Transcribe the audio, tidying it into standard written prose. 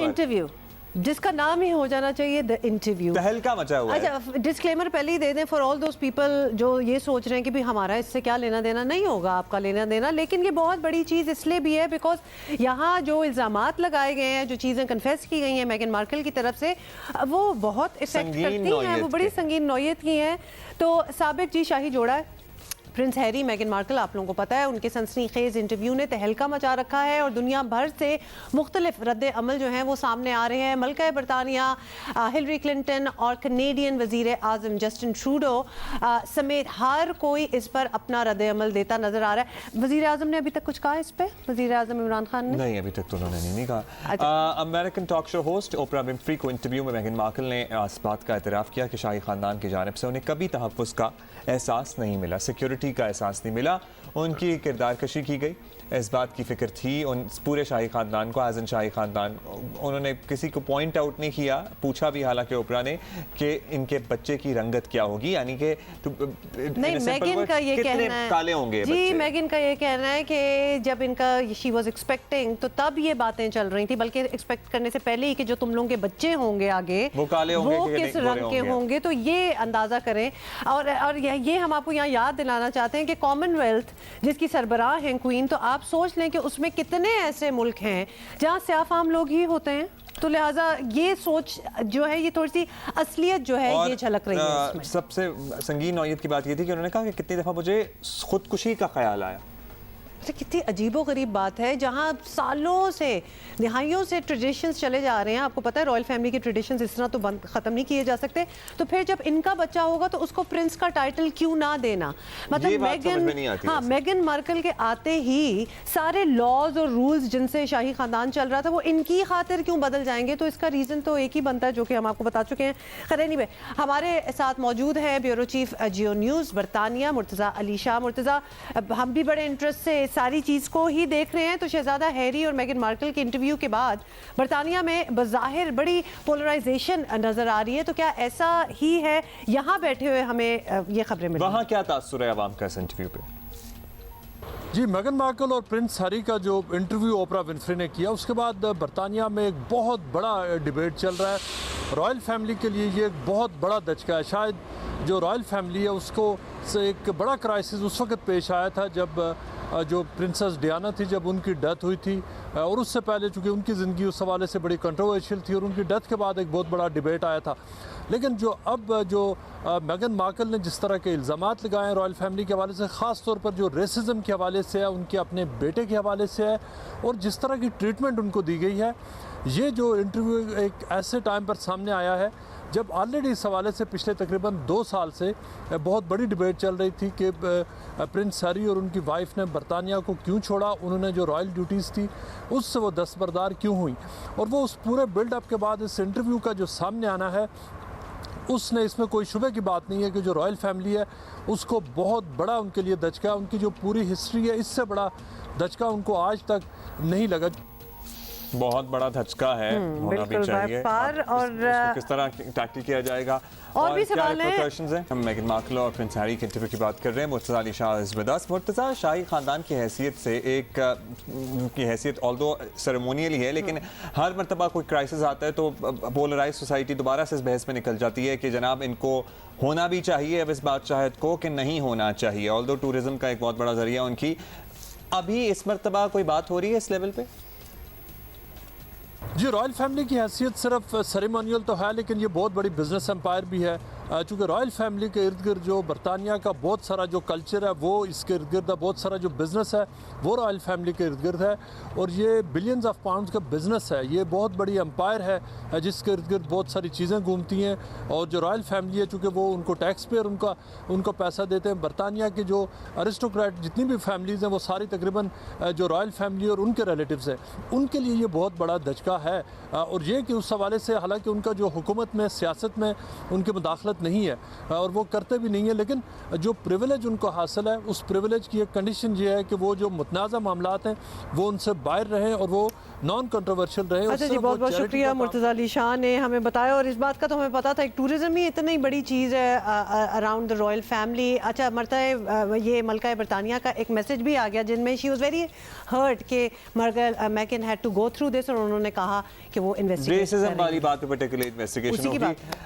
Interview जिसका नाम ही हो जाना चाहिए द इंटरव्यू, तहलका मचा हुआ है। अच्छा डिस्क्लेमर पहले ही दे दें फॉर ऑल दोज पीपल जो ये सोच रहे हैं कि भी हमारा इससे क्या लेना देना, नहीं होगा आपका लेना देना। लेकिन ये बहुत बड़ी चीज़ इसलिए भी है बिकॉज यहाँ जो इल्ज़ामात लगाए गए हैं, जो चीज़ें कन्फेस की गई हैं मेगन मार्कल की तरफ से, वो बहुत इफेक्ट करती हैं, वो बड़ी संगीन नौयत की हैं। तो साबिक जी शाही जोड़ा है प्रिंस हैरी मेगन मार्कल, आप लोगों को पता है उनके सनसनीखेज इंटरव्यू ने तहलका मचा रखा है और दुनिया भर से मुख्तलिफ रद्द अमल जो हैं वो सामने आ रहे हैं। मलका बरतानिया हिलरी क्लिंटन और कनेडियन वज़ीर आज़म जस्टिन ट्रूडो समेत हर कोई इस पर अपना रद्द अमल देता नजर आ रहा है। वज़ीर आज़म ने अभी तक कुछ कहा इस पर? वज़ीर आज़म इमरान खान ने नहीं, अभी तक तो उन्होंने नहीं कहा। अमेरिकन टॉक शो होस्ट ओपरा विंफ्री को इंटरव्यू में मेगन मार्कल ने इस बात का एतराफ़ किया कि शाही ख़ानदान की जानिब से उन्हें कभी तहफ़्फ़ुज़ का एहसास नहीं मिला, सिक्योरिटी का एहसास नहीं मिला। उनकी किरदार कशी की गई, इस बात की फ़िक्र थी उन पूरे शाही ख़ानदान को, एज़ शाही ख़ानदान। उन्होंने किसी को पॉइंट आउट नहीं किया, पूछा भी हालांकि ओपरा ने कि इनके बच्चे की रंगत क्या होगी, यानी कि नहीं मेगन का ये कहना है काले होंगे जी, मेगन का ये कहना है कि जब इनका शी वाज एक्सपेक्टिंग तो तब ये बातें चल रही थी, बल्कि एक्सपेक्ट करने से पहले ही कि जो तुम लोगों के बच्चे होंगे आगे वो काले होंगे, वो किस रंग के होंगे, तो ये अंदाजा करें। और ये हम आपको यहाँ याद दिलाना चाहते हैं कि कॉमनवेल्थ जिसकी सरबराह हैं क्वीन, तो आप सोच लें कि उसमें कितने ऐसे मुल्क हैं जहाँ सियाफाम लोग ही होते हैं। तो लिहाजा ये सोच जो है, ये थोड़ी सी असलियत जो है ये झलक रही है इसमें। सबसे संगीन नौयत की बात ये थी कि उन्होंने कहा कि कितनी दफ़ा मुझे खुदकुशी का ख्याल आया। कितनी अजीबो गरीब बात है, जहाँ सालों से दहाइयों से ट्रेडिशंस चले जा रहे हैं। आपको पता है रॉयल फैमिली के ट्रेडिशंस इस तरह तो बंद ख़त्म नहीं किए जा सकते, तो फिर जब इनका बच्चा होगा तो उसको प्रिंस का टाइटल क्यों ना देना? मतलब मेगन मार्कल के आते ही सारे लॉज और रूल्स जिनसे शाही खानदान चल रहा था वो इनकी खातिर क्यों बदल जाएंगे? तो इसका रीज़न तो एक ही बनता है जो कि हम आपको बता चुके हैं। खैर एनीवे, हमारे साथ मौजूद है ब्यूरो चीफ जियो न्यूज़ बरतानिया मुर्तज़ा अली शाह। मुर्तज़ा, हम भी बड़े इंटरेस्ट से सारी चीज़ को ही देख रहे हैं। तो शहजादा हैरी और मेगन मार्कल के इंटरव्यू के बाद बरतानिया में बज़ाहिर बड़ी पोलराइजेशन नजर आ रही है, तो क्या ऐसा ही है? यहाँ बैठे हुए हमें ये खबरें मिली, वहाँ क्या तासुर है आवाम का इस इंटरव्यू पे? जी, मेगन मार्कल और प्रिंस हैरी का जो इंटरव्यू ओपरा विंफ्री ने किया, उसके बाद बरतानिया में एक बहुत बड़ा डिबेट चल रहा है। रॉयल फैमिली के लिए ये एक बहुत बड़ा दचका है। शायद जो रॉयल फैमिली है उसको से एक बड़ा क्राइसिस उस वक्त पेश आया था जब जो प्रिंसेस डियाना थी, जब उनकी डेथ हुई थी, और उससे पहले चूँकि उनकी ज़िंदगी उस हवाले से बड़ी कंट्रोवर्शियल थी और उनकी डेथ के बाद एक बहुत बड़ा डिबेट आया था। लेकिन जो अब जो मेगन मार्कल ने जिस तरह के इल्ज़ामात लगाए हैं रॉयल फैमिली के हवाले से, ख़ास तौर पर जो रेसिज्म के हवाले से है, उनके अपने बेटे के हवाले से है, और जिस तरह की ट्रीटमेंट उनको दी गई है, ये जो इंटरव्यू एक ऐसे टाइम पर सामने आया है जब ऑलरेडी इस हवाले से पिछले तकरीबन 2 साल से बहुत बड़ी डिबेट चल रही थी कि प्रिंस हैरी और उनकी वाइफ ने बरतानिया को क्यों छोड़ा, उन्होंने जो रॉयल ड्यूटीज़ थी उससे वो दस्तबरदार क्यों हुई। और वो उस पूरे बिल्डअप के बाद इस इंटरव्यू का जो सामने आना है, उसने इसमें कोई शुबे की बात नहीं है कि जो रॉयल फैमिली है उसको बहुत बड़ा उनके लिए दचका, उनकी जो पूरी हिस्ट्री है इससे बड़ा दचका उनको आज तक नहीं लगा। बहुत बड़ा धचका है, होना भी चाहिए। और किस तरह टैकल किया जाएगा और भी सवाल हैं। हम मेगन मार्कल और प्रिंस हैरी के इंटरव्यू की बात कर रहे हैं। Murtaza Ali Shah is with us. Murtaza, शाही खानदान की हैसियत से की हैसियत ऑल्दो सेरेमोनियल ही है, लेकिन हर मरतबा कोई क्राइसिस आता है तो पोलराइज सोसाइटी दोबारा से इस बहस में निकल जाती है कि जनाब इनको होना भी चाहिए अब इस बादशाहत को कि नहीं होना चाहिए। ऑल्दो टूरिज्म का एक बहुत बड़ा जरिया उनकी, अभी इस मरतबा कोई बात हो रही है इस लेवल पे? जी, रॉयल फैमिली की हैसियत सिर्फ सेरेमोनियल तो है, लेकिन ये बहुत बड़ी बिजनेस एम्पायर भी है। चूँकि रॉयल फैमिली के इर्द गिर्द जो बरतानिया का बहुत सारा जो कल्चर है वो इसके इर्द गिर्द है, बहुत सारा जो बिज़नेस है वो रॉयल फैमिली के इर्द गिर्द है, और ये बिलियंस ऑफ पाउंड्स का बिज़नेस है। ये बहुत बड़ी एम्पायर है जिसके इर्द गिर्द बहुत सारी चीज़ें घूमती हैं, और जो रॉयल फैमिली है चूँकि वो उनको टैक्स पेयर उनको पैसा देते हैं। बरतानिया के जो अरिस्टोक्रेट जितनी भी फैमिलीज़ हैं वो सारी तकरीबन जो रॉयल फैमिली और उनके रिलेटिव्स हैं उनके लिए ये बहुत बड़ा दचका है। और ये कि उस हवाले से हालांकि उनका जो हुकूमत में सियासत में उनकी मुदाखलत ज़रूरत नहीं है और वो करते भी नहीं है, लेकिन जो प्रिविलेज उनको हासिल है उस प्रिविलेज की एक कंडीशन ये है कि वो जो मुतनाज़ा मामलात हैं वो उनसे बाहर रहे और वो नॉन कंट्रोवर्शियल रहे। अच्छा जी, बहुत बहुत शुक्रिया मुर्तज़ा अली शाह ने हमें बताया, और इस बात का तो हमें पता था, एक टूरिज़्म ही इतनी बड़ी चीज़ है अराउंड द रॉयल फैमिली। अच्छा, ये मलका बरतानिया का एक मैसेज भी आ गया जिनमें शी वाज वेरी हर्ट कि मैगन had to go through this, और उन्होंने कहा कि वो इन्वेस्टिगेशन रेसिज्म वाली बात पे पर्टिकुलर इन्वेस्टिगेशन उसी की होगी। बात है।